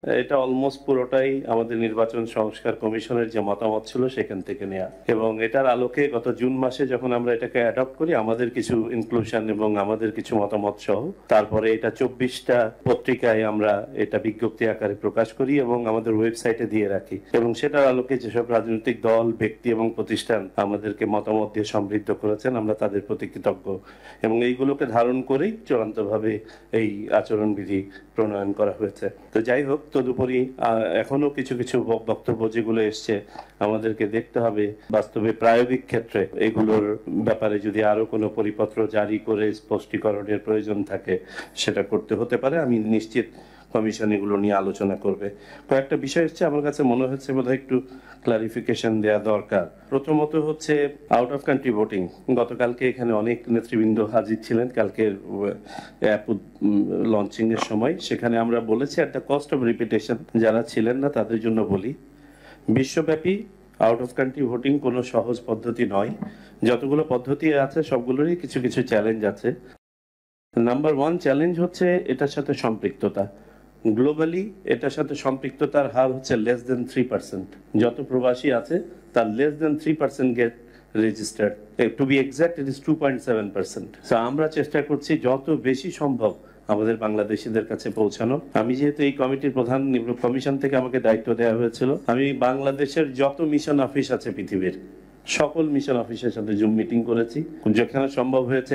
এটা অলমোস্ট পুরোটাই আমাদের নির্বাচন সংস্কার কমিশনের যে মতামত ছিল সেখান থেকে নেয়া, এবং এটার আলোকে গত জুন মাসে যখন আমরা এটাকে অ্যাডপ্ট করি আমাদের কিছু ইনক্লুশন এবং আমাদের কিছু মতামত সহ তারপরে এটা 24টা পত্রিকায় আমরা এটা বিজ্ঞপ্তি আকারে প্রকাশ করি এবং আমাদের ওয়েবসাইটে দিয়ে রাখি, এবং সেটার আলোকে যেসব রাজনৈতিক দল, ব্যক্তি এবং প্রতিষ্ঠান আমাদেরকে মতামত দিয়ে সমৃদ্ধ করেছেন আমরা তাদের প্রতি কৃতজ্ঞ, এবং এইগুলোকে ধারণ করেই চূড়ান্তভাবে এই আচরণবিধি প্রণয়ন করা হয়েছে। তো যাই হোক, তদুপরি এখনো কিছু কিছু বক্তব্য যেগুলো এসছে আমাদেরকে দেখতে হবে বাস্তবে প্রায়োগিক ক্ষেত্রে এগুলোর ব্যাপারে যদি আরো কোনো পরিপত্র জারি করে স্পষ্টীকরণের প্রয়োজন থাকে সেটা করতে হতে পারে। আমি নিশ্চিত কমিশন এগুলো নিয়ে আলোচনা করবে। কয়েকটা বিষয় হচ্ছে আমার কাছে মনে হচ্ছে বোধহয় একটু ক্লারিফিকেশন দেওয়া দরকার। প্রথমত হচ্ছে আউট অফ কান্ট্রি ভোটিং। গতকালকে এখানে অনেক নেতৃবৃন্দ হাজির ছিলেন কালকের অ্যাপ লঞ্চিং এর সময়, সেখানে আমরা বলেছি at the cost of repetition, যারা ছিলেন না তাদের জন্য বলি, বিশ্বব্যাপী আউট অফ কান্ট্রি ভোটিং কোনো সহজ পদ্ধতি নয়। যতগুলো পদ্ধতি আছে সবগুলোরই কিছু কিছু চ্যালেঞ্জ আছে। নাম্বার 1 চ্যালেঞ্জ হচ্ছে এটার সাথে সম্পৃক্ততা। গ্লোবালি এটার সাথে সম্পৃক্ততার হার হচ্ছে লেস দেন 3%। যত প্রবাসী আছে তার less than 3% get registered. To be exact it is 2.7%। So আমরা চেষ্টা করছি যত বেশি সম্ভব আমাদের বাংলাদেশিদের কাছে পৌঁছানো। আমি যেহেতু এই কমিটির প্রধান, কমিশন থেকে আমাকে দায়িত্ব দেওয়া হয়েছিল, আমি বাংলাদেশের যত মিশন অফিস আছে পৃথিবীর সকল মিশন অফিসের সাথে জুম মিটিং করেছি, যেখানে সম্ভব হয়েছে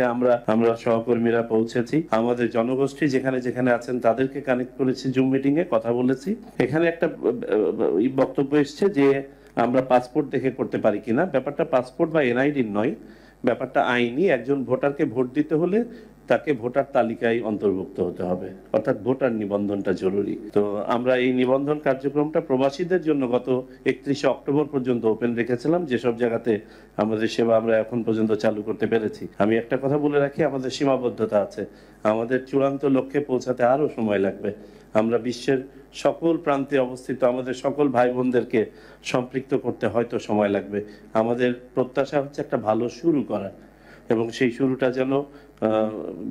আমরা সহকর্মীরা পৌঁছেছি, আমাদের জনগোষ্ঠী যেখানে যেখানে আছেন তাদেরকে কানেক্ট করেছি, জুম মিটিং এ কথা বলেছি। এখানে একটা বক্তব্য এসছে যে আমরা পাসপোর্ট দেখে করতে পারি কিনা। ব্যাপারটা পাসপোর্ট বা এনআইডি নয়, ব্যাপারটা আইনি। একজন ভোটারকে ভোট দিতে হলে তাকে ভোটার তালিকায় অন্তর্ভুক্ত হতে হবে, অর্থাৎ ভোটার নিবন্ধনটা জরুরি। তো আমরা এই নিবন্ধন কার্যক্রমটা প্রবাসীদের জন্য গত 31শে অক্টোবর পর্যন্ত ওপেন রেখেছিলাম, যেসব জায়গাতে আমাদের সেবা আমরা এখন পর্যন্ত চালু করতে পেরেছি। আমি একটা কথা বলে রাখি, আমাদের সীমাবদ্ধতা আছে, আমাদের চূড়ান্ত লক্ষ্যে পৌঁছাতে আরো সময় লাগবে। আমরা বিশ্বের সকল প্রান্তে অবস্থিত আমাদের সকল ভাই বোনদেরকে সম্পৃক্ত করতে হয়তো সময় লাগবে। আমাদের প্রত্যাশা হচ্ছে একটা ভালো শুরু করা, এবং সেই শুরুটা যেন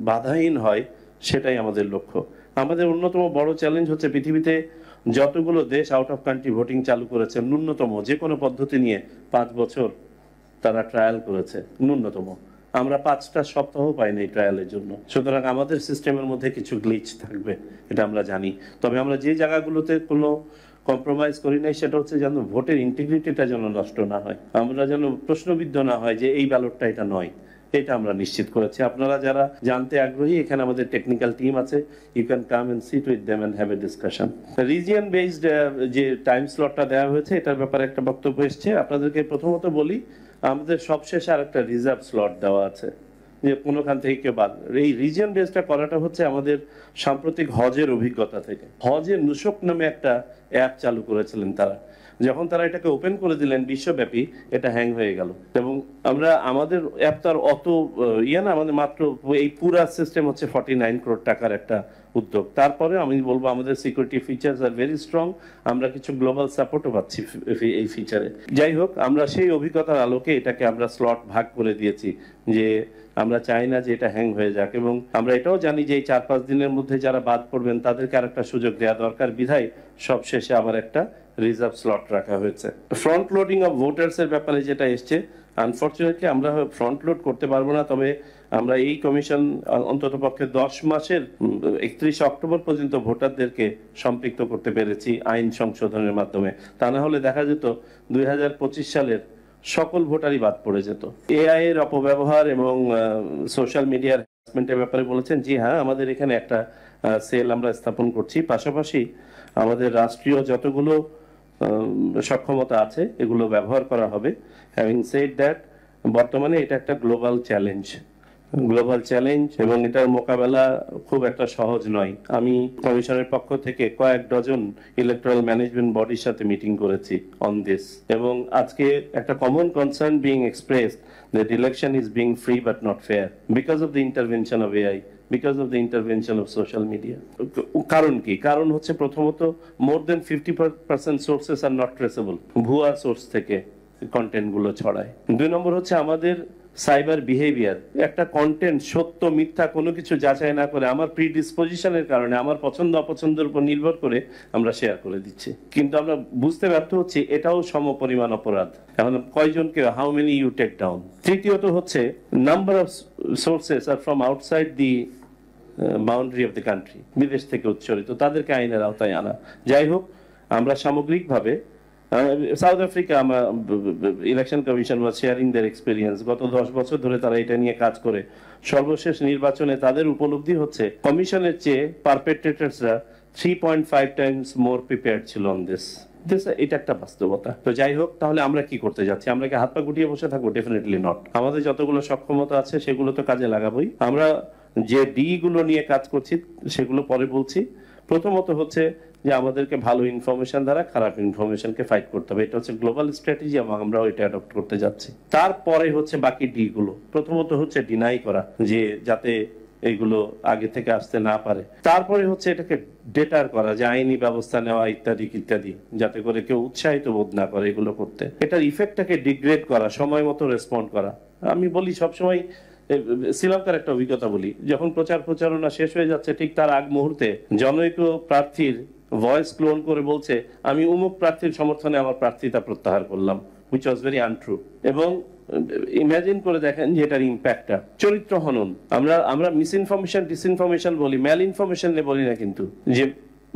বাধাহীন হয়, সেটাই আমাদের লক্ষ্য। আমাদের অন্যতম বড় চ্যালেঞ্জ হচ্ছে পৃথিবীতে যতগুলো দেশ আউট অফ কান্ট্রি ভোটিং চালু করেছে, ন্যূনতম যে কোনো পদ্ধতি নিয়ে 5 বছর তারা ট্রায়াল করেছে ন্যূনতম। আমরা 5টা সপ্তাহ পাইনি এই ট্রায়ালের জন্য। সুতরাং আমাদের সিস্টেমের মধ্যে কিছু গ্লিচ থাকবে, এটা আমরা জানি। তবে আমরা যে জায়গাগুলোতে কোনো কম্প্রোমাইজ করি নাই সেটা হচ্ছে যেন ভোটের ইন্টিগ্রিটিটা যেন নষ্ট না হয়, আমরা যেন প্রশ্নবিদ্ধ না হয় যে এই ব্যালটটা এটা নয়, এটা আমরা নিশ্চিত করেছি। আপনারা যারা জানতে আগ্রহী, এখানে আমাদের টেকনিক্যাল টিম আছে, you can come and sit with them and have a discussion. Region based যে টাইম স্লটটা দেওয়া হয়েছে এটার ব্যাপারে একটা বক্তব্য এসছে। আপনাদেরকে প্রথমত বলি, আমাদের সবশেষে আর একটা রিজার্ভ স্লট দেওয়া আছে, যে কোনোখান থেকে কেউ বাদ। এই রিজিয়ন বেসটা করাটা হচ্ছে আমাদের সাম্প্রতিক হজের অভিজ্ঞতা থেকে। হজে নুসক নামে একটা অ্যাপ চালু করেছিলেন তারা, যখন তারা এটাকে ওপেন করে দিলেন বিশ্বব্যাপী, এটা হ্যাং হয়ে গেল। এবং আমাদের অ্যাপ তার অত না, আমাদের মাত্র এই পুরা সিস্টেম হচ্ছে 49 করোড় টাকার একটা উদ্যোগ। তারপরে আমি বলবো আমাদের security features are very strong, আমরা কিছু গ্লোবাল সাপোর্টও পাচ্ছি এই ফিচারে। যাই হোক, আমরা সেই অভিজ্ঞতার আলোকে এটাকে আমরা স্লট ভাগ করে দিয়েছি, যে আমরা চাই না যে এটা হ্যাং হয়ে যাক, এবং আমরা এটাও জানি যে এই 4-5 দিনের মধ্যে যারা বাদ পড়বেন তাদেরকে আর একটা সুযোগ দেওয়া দরকার, বিধায় সব শেষে আবার একটা রিজার্ভ স্লট রাখা হয়েছে। ফ্রন্ট লোডিং অফ ভোটার্স এর ব্যাপারে যেটা এসছে, আনফরচুনেটলি আমরা ফ্রন্ট লোড করতে পারবো না, তবে আমরা এই কমিশন অন্তত পক্ষে 10 মাসের 31 অক্টোবর পর্যন্ত ভোটারদেরকে সম্পৃক্ত করতে পেরেছি আইন সংশোধনের মাধ্যমে। তা না হলে দেখা যেত 2025 সালের সকল ভোটারই বাদ পড়ে যেত। এআই এর অপব্যবহার এবং সোশ্যাল মিডিয়ার হ্যারাসমেন্টের ব্যাপারে বলেছেন, জি হ্যাঁ, আমাদের এখানে একটা সেল আমরা স্থাপন করছি। পাশাপাশি আমাদের রাষ্ট্রীয় যতগুলো সক্ষমতা আছে এগুলো ব্যবহার করা হবে। হ্যাভিং সেড দ্যাট, বর্তমানে এটা একটা গ্লোবাল চ্যালেঞ্জ, এবং এটার মোকাবেলা খুব একটা সহজ নয়। আমি কমিশনের পক্ষ থেকে কয়েক ডজন ইলেকট্রাল ম্যানেজমেন্ট বডির সাথে মিটিং করেছি অন দিস, এবং আজকে একটা common concern being expressed that election is being free but not fair because of the intervention of AI, because of the intervention of social media. কারণ কি? কারণ হচ্ছে প্রথমত more than 50% sources are not traceable, ভুয়া source থেকে content গুলো ছড়ায়। 2 নম্বর হচ্ছে আমাদের সাইবার বিহেভিয়ার, একটা কন্টেন্ট সত্য মিথ্যা কোনো কিছু যাচাই না করে আমার প্রিডিসপোজিশনের কারণে, আমার পছন্দ অপছন্দের উপর নির্ভর করে আমরা শেয়ার করে দিচ্ছি, কিন্তু আমরা বুঝতে ব্যর্থ হচ্ছি এটাও সমপরিমাণ অপরাধ। এখন কয়জনকে, how many you take down. তৃতীয়ত হচ্ছে number of sources are from outside the boundary of the country, বিদেশ থেকে উচ্চারিত, তাদেরকে আইনের আওতায় আনা। যাই হোক, আমরা সামগ্রিকভাবে South Africa, election commission was sharing their experience, গত 10 বছর ধরে তারা এটা নিয়ে কাজ করে সর্বশেষ নির্বাচনে তাদের উপলব্ধি হচ্ছে কমিশনের চেয়ে পারপেট্রেটরসরা 3.5 টাইমস মোর প্রিপেয়ার্ড ছিল অন দিস। এটা একটা বাস্তবতা। তো যাই হোক, তাহলে আমরা কি করতে যাচ্ছি? আমরা কি হাত পা গুটিয়ে বসে থাকবো? Definitely not. আমাদের যতগুলো সক্ষমতা আছে সেগুলো তো কাজে লাগাবোই। আমরা যে ডি গুলো নিয়ে কাজ করছি সেগুলো পরে বলছি। প্রথমত হচ্ছে যে আমাদেরকে ভালো ইনফরমেশন দ্বারা খারাপ ইনফরমেশনকে ফাইট করতে হবে, এটা হচ্ছে গ্লোবাল স্ট্র্যাটেজি এবং আমরা ওইটা অ্যাডপ্ট করতে যাচ্ছি। তারপরে হচ্ছে বাকি ডি গুলো। প্রথমত হচ্ছে ডিনাই করা, যে যাতে এইগুলো আগে থেকে আসতে না পারে। তারপরে হচ্ছে এটাকে ডেটার করা, যে আইনি ব্যবস্থা নেওয়া ইত্যাদি ইত্যাদি, যাতে করে কেউ উৎসাহিত বোধ না করে এগুলো করতে। এটার ইফেক্টটাকে ডিগ্রেড করা, সময় মতো রেসপন্ড করা। আমি বলি সবসময়, শ্রীলঙ্কার একটা অভিজ্ঞতা বলি, যখন প্রচারণা শেষ হয়ে যাচ্ছে ঠিক তার আগ মুহূর্তে জনৈক প্রার্থীর ভয়েস ক্লোন করে বলছে, আমি অমুক প্রার্থীর সমর্থনে আমার প্রার্থিতা প্রত্যাহার করলাম, which was very untrue। এবং ইমাজিন করে দেখেন যে এটার ইম্প্যাক্টটা। চরিত্র হনন, আমরা মিসইনফরমেশন ডিসইনফরমেশন বলি, ম্যাল ইনফরমেশন বলি না, কিন্তু যে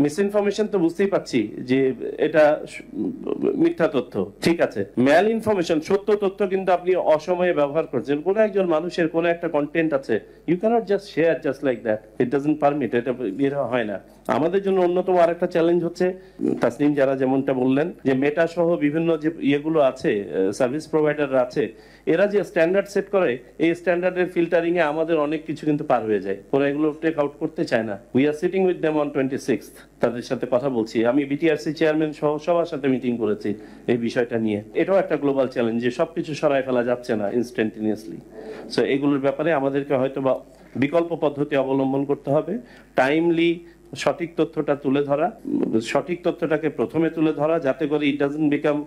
মিসইনফরমেশন তো বুঝতেই পারছি যে এটা মিথ্যা তথ্য, ঠিক আছে। ম্যাল ইনফরমেশন, সত্য তথ্য কিন্তু আপনি অসময়ে ব্যবহার করছেন। কোনো একজন মানুষের কোনো একটা কন্টেন্ট আছে, you can't just share just like that, it doesn't permit, এটা হয় না। আমাদের জন্য অন্যতম আরেকটা চ্যালেঞ্জ হচ্ছে, তাসনিম যারা যেমনটা বললেন, যে মেটা সহ বিভিন্ন যে ইয়েগুলো আছে, সার্ভিস প্রোভাইডাররা আছে, এরা যে স্ট্যান্ডার্ড সেট করে, এই স্ট্যান্ডার্ডের ফিল্টারিং এ আমাদের অনেক কিছু কিন্তু পার হয়ে যায়, ওরা এগুলো টেক আউট করতে চায় না। We are sitting with them on 26th, তাদের সাথে কথা বলছি। আমি বিটিআরসি চেয়ারম্যান সহ সবার সাথে মিটিং করেছি এই বিষয়টা নিয়ে। এটাও একটা গ্লোবাল চ্যালেঞ্জ, যে সবকিছু সরাই ফেলা যাচ্ছে না ইনস্ট্যান্টিনিয়াসলি। সো এগুলোর ব্যাপারে আমাদেরকে হয়তো বা বিকল্প পদ্ধতি অবলম্বন করতে হবে। টাইমলি সঠিক তথ্যটা তুলে ধরা, সঠিক তথ্যটাকে প্রথমে তুলে ধরা, যাতে করে ইট ডাজন্ট বিকাম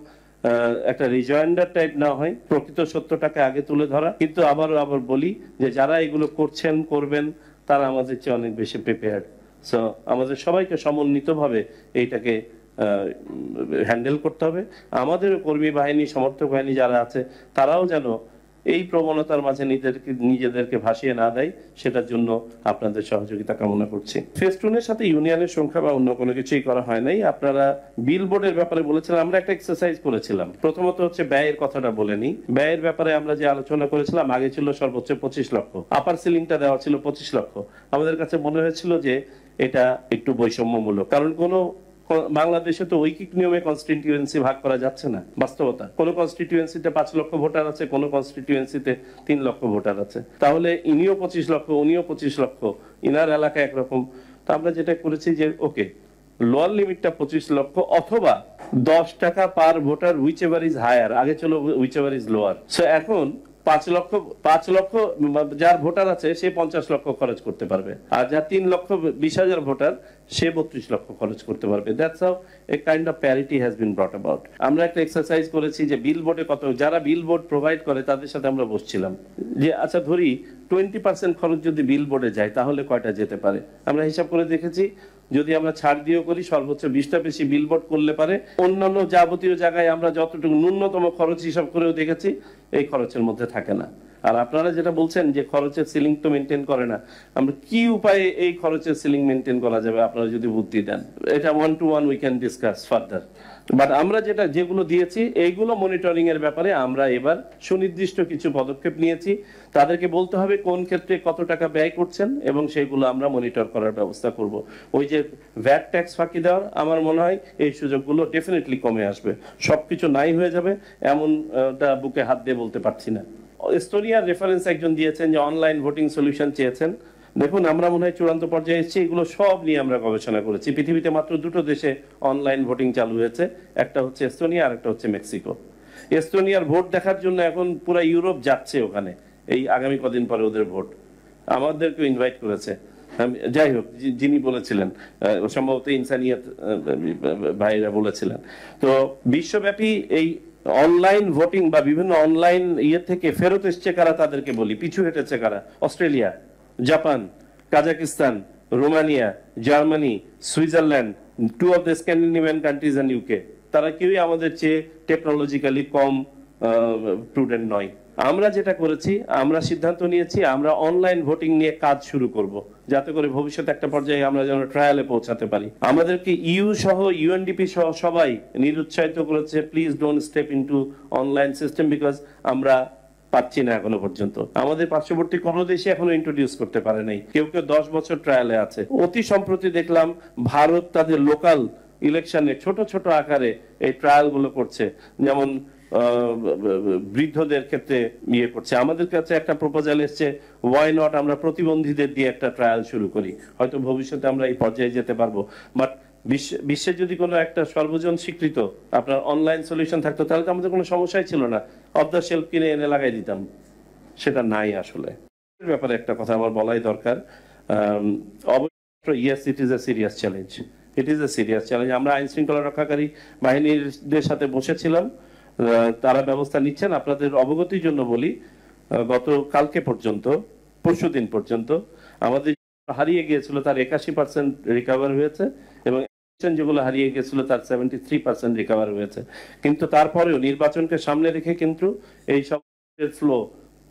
একটা রিজয়েন্ডার টাইপ না হয়, প্রকৃত সত্যটাকে আগে তুলে ধরা। কিন্তু আবার বলি যে যারা এগুলো করছেন করবেন তারা আমাদের চেয়ে অনেক বেশি প্রিপেয়ার্ড। সো আমাদের সবাইকে সমন্বিতভাবে এইটাকে হ্যান্ডেল করতে হবে। আমাদের কর্মী বাহিনী, সমর্থক বাহিনী যারা আছে, তারাও যেন এই প্রবণতার মাঝে নিজেদেরকে ভাসিয়ে না দেয়, সেটার জন্য আপনাদের সহযোগিতা কামনা করছি। ফেস্টুনের সাথে ইউনিয়নের সংখ্যা বা অন্য কোনো কিছুই করা হয় নাই। আপনারা বিলবোর্ডের ব্যাপারে বলেছিলেন, আমরা একটা এক্সারসাইজ করেছিলাম। প্রথমত হচ্ছে ব্যয়ের কথাটা বলে নিই। ব্যয়ের ব্যাপারে আমরা যে আলোচনা করেছিলাম, আগে ছিল সর্বোচ্চ 25 লক্ষ, আপার সিলিংটা দেওয়া ছিল 25 লক্ষ। আমাদের কাছে মনে হয়েছিল যে এটা একটু বৈষম্যমূলক, কারণ কোনো বাংলাদেশে তো ঐকিক নিয়মে কনস্টিটিউয়েন্সি ভাগ করা যাচ্ছে না, বাস্তবতা। কোন কনস্টিটিউয়েন্সিতে 5 লক্ষ ভোটার আছে, কোন কনস্টিটিউয়েন্সিতে 3 লক্ষ ভোটার আছে। তাহলে ইনিও 25 লক্ষ, উনিও 25 লক্ষ, ইনার এলাকা একরকম। তো আমরা যেটা করেছি যে ওকে, লোয়ার লিমিটটা 25 লক্ষ, অথবা 10 টাকা per voter, whichever is higher. আগে ছিল whichever is lower. So এখন 5 লক্ষ যার ভোটার আছে সে 50 লক্ষ খরচ করতে পারবে, আর যার 3,20,000 ভোটার সে 32 লক্ষ খরচ করতে পারবে। That's how a kind of parity has been ব্রট about. আমরা একটা এক্সারসাইজ করেছি যে বিলবোর্ডে কত, যারা বিলবোর্ড প্রোভাইড করে তাদের সাথে আমরা বসছিলাম যে আচ্ছা ধরি 20% খরচ যদি বিলবোর্ডে যায় তাহলে কয়টা যেতে পারে। আমরা হিসাব করে দেখেছি, যদি আমরা ছাড় দিয়েও করি সর্বোচ্চ 20টা বেশি বিলবোর্ড করলে পারে। অন্যান্য যাবতীয় জায়গায় আমরা যতটুকু ন্যূনতম খরচ হিসাব করেও দেখেছি এই খরচের মধ্যে থাকে না। আর আপনারা যেটা বলছেন যে খরচের সিলিং তো মেনটেন করে না, আমরা কি উপায়ে এই খরচের সিলিং মেনটেন করা যাবে আপনারা যদি বুদ্ধি দেন, এটা 1-to-1 we can discuss further. But আমরা যেগুলো দিয়েছি এইগুলো মনিটরিং এর ব্যাপারে আমরা এবার সুনির্দিষ্ট কিছু পদক্ষেপ নিয়েছি। তাদেরকে বলতে হবে কোন ক্ষেত্রে কত টাকা ব্যয় করছেন এবং সেগুলো আমরা মনিটর করার ব্যবস্থা করব। ওই যে ভ্যাট ট্যাক্স ফাঁকি দেওয়ার, আমার মনে হয় এই সুযোগগুলো ডেফিনেটলি কমে আসবে। সবকিছু নাই হয়ে যাবে এমনটা বুকে হাত দিয়ে বলতে পারছি না। এস্তোনিয়ার রেফারেন্স একজন দিয়েছেন যে অনলাইন ভোটিং সলিউশন চেয়েছেন। দেখুন, আমরা মনে হয় চূড়ান্ত পর্যায়ে এসেছি। এগুলো সব নিয়ে আমরা গবেষণা করেছি। পৃথিবীতে মাত্র 2টো দেশে অনলাইন ভোটিং চালু হয়েছে, একটা হচ্ছে এস্তোনিয়া আর একটা হচ্ছে মেক্সিকো। এস্তোনিয়ার ভোট দেখার জন্য এখন পুরো ইউরোপ যাচ্ছে ওখানে, এই আগামী কদিন পরে ওদের ভোট। আমাদেরকে ইনভাইট করেছে। যাই হোক, যিনি বলেছিলেন সম্ভবত ইনসানিয়াত ভাইরা বলেছিলেন। তো বিশ্বব্যাপী এই অনলাইন ভোটিং বা বিভিন্ন অনলাইন থেকে ফেরত এসছে কারা তাদেরকে বলি, পিছু হেঁটেছে কারা? Australia, Japan, Kazakhstan, Romania, Germany, Switzerland, 2 of the Scandinavian countries and UK. তারা কেউই আমাদের চেয়ে টেকনোলজিক্যালি কম প্রুডেন্ট নয়। আমরা যেটা করেছি, আমরা সিদ্ধান্ত নিয়েছি আমরা অনলাইন ভোটিং নিয়ে কাজ শুরু করব, যাতে করে ভবিষ্যতে একটা পর্যায়ে আমরা যেন ট্রায়ালে পৌঁছাতে পারি। আমাদেরকে ইউ সহ ইউএনডিপি সহ সবাই নিরুৎসাহিত করেছে, please don't step into online system, because আমরা পাচ্ছি না এখনো পর্যন্ত। আমাদের পার্শ্ববর্তী কোনো দেশে এখনো ইন্ট্রোডিউস করতে পারে নাই, কেউ কেউ 10 বছর ট্রায়ালে আছে। অতি সম্প্রতি দেখলাম ভারত তাদের লোকাল ইলেকশনে ছোট ছোট আকারে এই ট্রায়াল গুলো করছে, যেমন বৃদ্ধদের ক্ষেত্রে ইয়ে করছে। আমাদের কাছে একটা প্রপোজাল এসছে, ওয়াই নট আমরা প্রতিবন্ধীদের দিয়ে একটা ট্রায়াল শুরু করি। হয়তো ভবিষ্যতে আমরা এই পর্যায়ে যেতে পারবো, বাট বিশ্বে যদি কোনো একটা সর্বজন স্বীকৃত আপনার অনলাইন সলিউশন থাকতো, তাহলে তো আমাদের কোনো সমস্যাই ছিল না, অফ দ্য শেলফ কিনে এনে লাগাই দিতাম। সেটা নাই আসলে। ব্যাপারে একটা কথা আমার বলাই দরকার। অবশ্যই yes, it is a serious challenge, it is a serious challenge. আমরা আইন শৃঙ্খলা রক্ষাকারী বাহিনীদের সাথে বসেছিলাম, তারা ব্যবস্থা নিচ্ছেন। আপনাদের অবগতির জন্য বলি, গত কালকে পর্যন্ত, পরশুদিন পর্যন্ত আমাদের হারিয়ে গিয়েছিল তার 81% রিকভার হয়েছে, এবং যেগুলো হারিয়ে গিয়েছিল তার 73% রিকভার হয়েছে। কিন্তু তারপরেও নির্বাচনকে সামনে রেখে কিন্তু এই সব ফ্লো,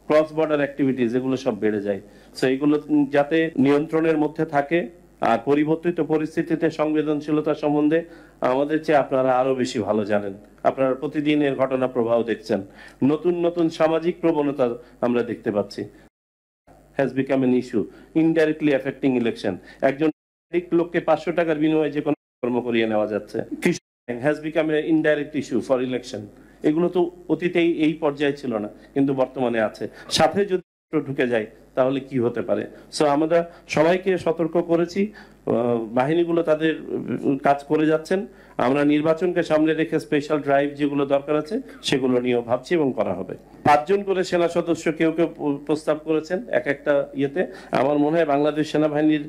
ক্রস বর্ডার অ্যাক্টিভিটিজ, এগুলো সব বেড়ে যায়। সো এগুলো যাতে নিয়ন্ত্রণের মধ্যে থাকে, আর পরিবর্তিত পরিস্থিতিতে সংবেদনশীলতা সম্বন্ধে আমাদের চেয়ে আপনারা আরো বেশি ভালো জানেন। আপনারা প্রতিদিনের ঘটনা প্রবাহ দেখছেন, নতুন নতুন সামাজিক প্রবণতা আমরা দেখতে পাচ্ছি। has become an issue indirectly affecting election. একজন লোককে 500 টাকার বিনিময়ে যে কোনো কর্ম করিয়ে নেওয়া যাচ্ছে। has become an indirect issue for election. এগুলো তো অতীতেই এই পর্যায়ে ছিল না, কিন্তু বর্তমানে আছে। সাথে যদি ঢুকে যায় তাহলে কি হতে পারে? সো আমরা সবাইকে সতর্ক করেছি, বাহিনীগুলো তাদের কাজ করে যাচ্ছেন। আমরা নির্বাচনকে সামনে রেখে স্পেশাল ড্রাইভ যেগুলো দরকার আছে সেগুলো নিয়েও ভাবছি এবং করা হবে। 5 জন করে সেনা সদস্য কেউ কেউ প্রস্তাব করেছেন এক একটা ইয়েতে। আমার মনে হয় বাংলাদেশ সেনাবাহিনীর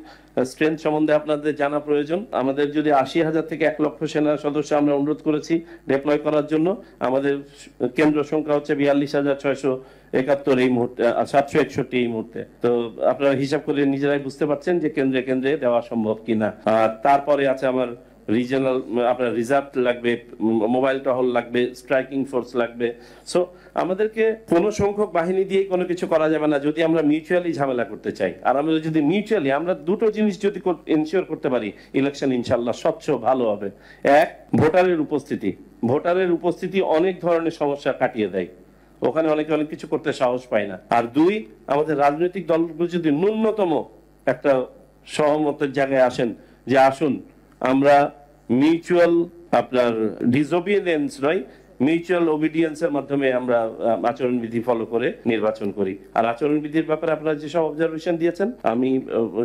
স্ট্রেংথ সম্বন্ধে আপনাদের জানা প্রয়োজন। আমাদের যদি 80,000 থেকে 1 লক্ষ সেনা সদস্য আমরা অনুরোধ করেছি ডিপ্লয় করার জন্য, আমাদের কেন্দ্র সংখ্যা হচ্ছে 42,671 এই মুহূর্তে, 761 এই মুহূর্তে। তো আপনারা হিসাব করে নিজেরাই বুঝতে পারছেন যে কেন্দ্রে কেন্দ্রে দেওয়া সম্ভব কিনা। আর তারপরে আছে আমার রিজিওনাল, আপনার রিজার্ভ লাগবে, মোবাইল টহল লাগবে, স্ট্রাইকিং ফোর্স লাগবে। সো আমাদেরকে কোনো সংখ্যক বাহিনী দিয়ে কোনো কিছু করা যাবে না যদি আমরা মিউচুয়ালি ঝামেলা করতে চাই। আর আমরা যদি মিউচুয়ালি আমরা দুটো জিনিস যদি এনশিওর করতে পারি, ইলেকশন ইনশাল্লাহ স্বচ্ছ ভালো হবে। এক, ভোটারের উপস্থিতি। ভোটারের উপস্থিতি অনেক ধরনের সমস্যা কাটিয়ে দেয়, ওখানে অনেকে অনেক কিছু করতে সাহস পায় না। আর 2, আমাদের রাজনৈতিক দলগুলো যদি ন্যূনতম একটা সহমতের জায়গায় আসেন যে আসুন আমরা মিউচুয়াল আপনার ডিসওবিডিয়েন্স নয়, মিউচুয়াল ওবিডিয়েন্সের মাধ্যমে আমরা আচরণবিধি ফলো করে নির্বাচন করি। আর আচরণবিধির ব্যাপারে আপনারা যেসব অবজারভেশন দিয়েছেন আমি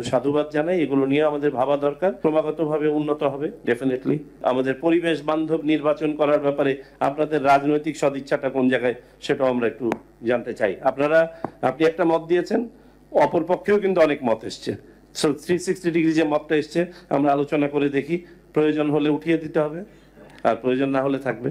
সাধুবাদ জানাই। এগুলো নিয়ে আমাদের ভাবা দরকার, ক্রমাগতভাবে উন্নত হবে ডেফিনেটলি। আমাদের পরিবেশ বান্ধব নির্বাচন করার ব্যাপারে আপনাদের রাজনৈতিক সদিচ্ছাটা কোন জায়গায় সেটাও আমরা একটু জানতে চাই। আপনি একটা মত দিয়েছেন, অপর পক্ষেও কিন্তু অনেক মত এসছে। 360 ডিগ্রি যে মতটা এসছে আমরা আলোচনা করে দেখি, প্রয়োজন হলে উঠিয়ে দিতে হবে, আর প্রয়োজন না হলে থাকবে।